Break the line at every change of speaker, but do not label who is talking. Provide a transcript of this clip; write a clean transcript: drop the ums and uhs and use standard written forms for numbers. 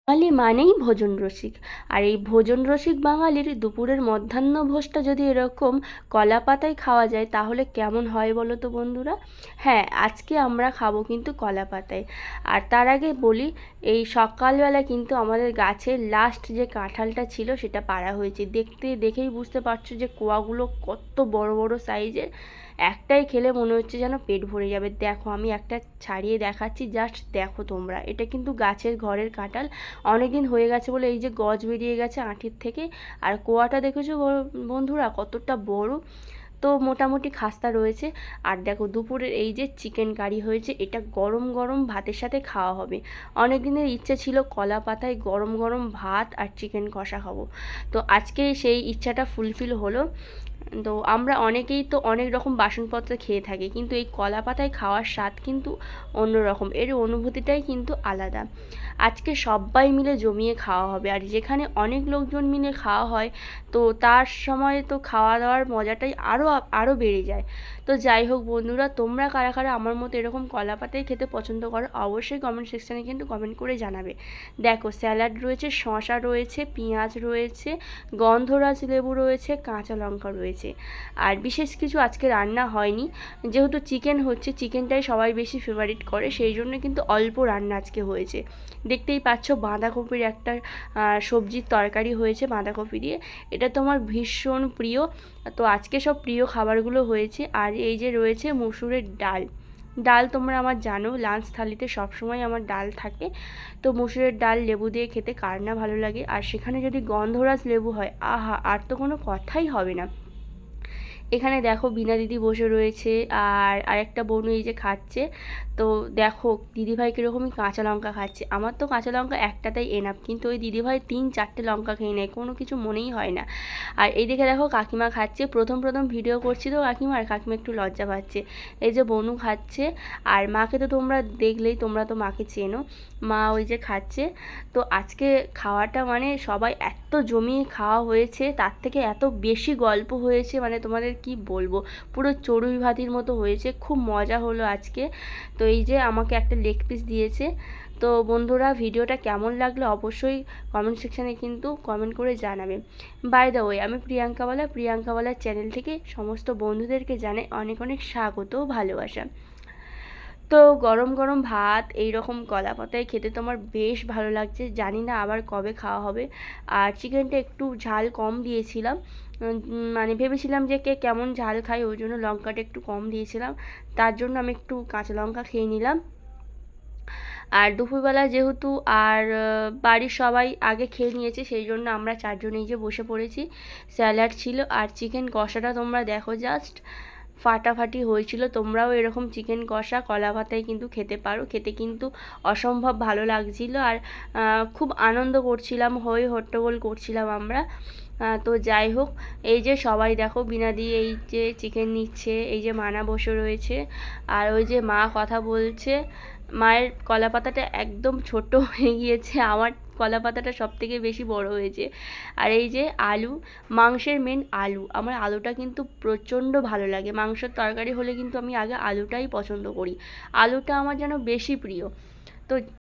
বাঙালি মানেই ভোজন রসিক। আর এই ভোজন রসিক বাঙালির দুপুরের মধ্যাহ্ন ভোজটা যদি এরকম কলা পাতায় খাওয়া যায় তাহলে কেমন হয় বলো তো বন্ধুরা। হ্যাঁ, আজকে আমরা খাবো কিন্তু কলা পাতায়। আর তার আগে বলি, এই সকালবেলা কিন্তু আমাদের গাছের লাস্ট যে কাঁঠালটা ছিল সেটা পাড়া হয়েছে। দেখেই বুঝতে পারছো যে কোয়াগুলো কত বড় বড় সাইজের। একটাই খেলে মনে হচ্ছে যেন পেট ভরে যাবে। দেখো আমি একটা ছাড়িয়ে দেখাচ্ছি, জাস্ট দেখো তোমরা। এটা কিন্তু গাছের ঘরের কাঁঠাল, অনেক দিন হয়ে গেছে বলে এই যে গজ বেরিয়ে গেছে আঁটির থেকে। আর কোয়াটা দেখেছো বন্ধুরা কতটা বড়। তো মোটামুটি খাস্তা রয়েছে। আর দেখো দুপুরের এই যে চিকেন কারি হয়েছে, এটা গরম গরম ভাতের সাথে খাওয়া হবে। অনেক দিনের ইচ্ছে ছিল কলা পাতায় গরম গরম ভাত আর চিকেন কষা খাবো। তো আজকে সেই ইচ্ছাটা ফুলফিল হলো। তো আমরা অনেকেই তো অনেক রকম বাসনপত্র খেয়ে থাকি, কিন্তু এই কলা পাতায় খাওয়ার স্বাদ কিন্তু অন্যরকম, এর অনুভূতিটাই কিন্তু আলাদা। আজকে সবাই মিলে জমিয়ে খাওয়া হবে, আর যেখানে অনেক লোকজন মিলে খাওয়া হয় তো তার সময় তো খাওয়া দাওয়ার মজাটাই আরও বেড়ে যায়। তো যাই হোক বন্ধুরা, তোমরা কারা কারা আমার মতো এরকম কলা পাতায় খেতে পছন্দ করো অবশ্যই কমেন্ট সেকশানে কিন্তু কমেন্ট করে জানাবে। দেখো স্যালাড রয়েছে, শসা রয়েছে, পেঁয়াজ রয়েছে, গন্ধরাজ লেবু রয়েছে, কাঁচা লঙ্কা রয়েছে। আর বিশেষ কিছু আজকে রান্না হয়নি, যেহেতু চিকেন হচ্ছে, চিকেনটাই সবাই বেশি ফেভারিট করে, সেই জন্য কিন্তু অল্প রান্না আজকে হয়েছে। দেখতেই পাচ্ছ বাঁধাকপির একটা সবজির তরকারি হয়েছে বাঁধাকপি দিয়ে, এটা তো আমার ভীষণ প্রিয়। তো আজকে সব প্রিয় খাবারগুলো হয়েছে। আর এই যে রয়েছে মুসুরের ডাল। ডাল তোমরা আমার জানো, লাঞ্চ থালিতে সবসময় আমার ডাল থাকে। তো মুসুরের ডাল লেবু দিয়ে খেতে কার না ভালো লাগে, আর সেখানে যদি গন্ধরাজ লেবু হয়, আহা, আর তো কোনো কথাই হবে না। এখানে দেখো বিনা দিদি বসে রয়েছে, আর আরেকটা বোনু এই যে খাচ্ছে। তো দেখো দিদিভাই কীরকমই কাঁচা লঙ্কা খাচ্ছে। আমার তো কাঁচা লঙ্কা একটাতেই এনাফ, কিন্তু ওই দিদিভাই 3-4টে লঙ্কা খেয়ে নেয়, কোনো কিছু মনেই হয় না। আর এই দিকে দেখো কাকিমা খাচ্ছে। প্রথম ভিডিও করছি তো কাকিমা একটু লজ্জা পাচ্ছে। এই যে বনু খাচ্ছে। আর মাকে তো তোমরা দেখলেই, তোমরা তো মাকে চেনো, মা ওই যে খাচ্ছে। তো আজকে খাওয়াটা মানে সবাই এত জমিয়ে খাওয়া হয়েছে, তার থেকে এত বেশি গল্প হয়েছে, মানে তোমাদের কি বলবো, পুরো চড়ুই ভাতির মতো হয়েছে। খুব মজা হলো আজকে। তো এই যে আমাকে একটা লেগ পিস দিয়েছে। তো বন্ধুরা ভিডিওটা কেমন লাগলো অবশ্যই কমেন্ট সেকশানে কিন্তু কমেন্ট করে জানাবে। বাই দ্য ওয়ে, আমি প্রিয়াঙ্কাওয়ালার চ্যানেল থেকে সমস্ত বন্ধুদেরকে জানাই অনেক অনেক স্বাগত ও ভালোবাসা। তো গরম গরম ভাত এই রকম কলা পাতায় খেতে তো আমার বেশ ভালো লাগছে, জানি না আবার কবে খাওয়া হবে। আর চিকেনটা একটু ঝাল কম দিয়েছিলাম, মানে ভেবেছিলাম যে কে কেমন ঝাল খায়, ওই জন্য লঙ্কাটা একটু কম দিয়েছিলাম, তার জন্য আমি একটু কাঁচা লঙ্কা খেয়ে নিলাম। আর দুপুরবেলা যেহেতু আর বাড়ির সবাই আগে খেয়ে নিয়েছে, সেই জন্য আমরা চারজনেই যে বসে পড়েছি। স্যালাড ছিল আর চিকেন কষাটা তোমরা দেখো, জাস্ট ফাটাফাটি হয়েছিল। তোমরাও এরকম চিকেন কষা কলা পাতায় কিন্তু খেতে পারো, খেতে কিন্তু অসম্ভব ভালো লাগছিল। আর খুব আনন্দ করছিলাম, হই হট্টগোল করছিলাম আমরা। তো যাই হোক, এই যে সবাই দেখো বিনাদি এই যে চিকেন নিচ্ছে, এই যে মানা বসে রয়েছে, আর ওই যে মা কথা বলছে। মায়ের কলা পাতাটা একদম ছোট হয়ে গিয়েছে, আমার কলা পাতাটা সব থেকে বেশি বড় হয়েছে। আর এই যে আলু, মাংসের মেন আলু, আমার আলুটা কিন্তু প্রচণ্ড ভালো লাগে। মাংসের তরকারি হলে কিন্তু আমি আগে আলুটাই পছন্দ করি, আলুটা আমার যেন বেশি প্রিয়। তো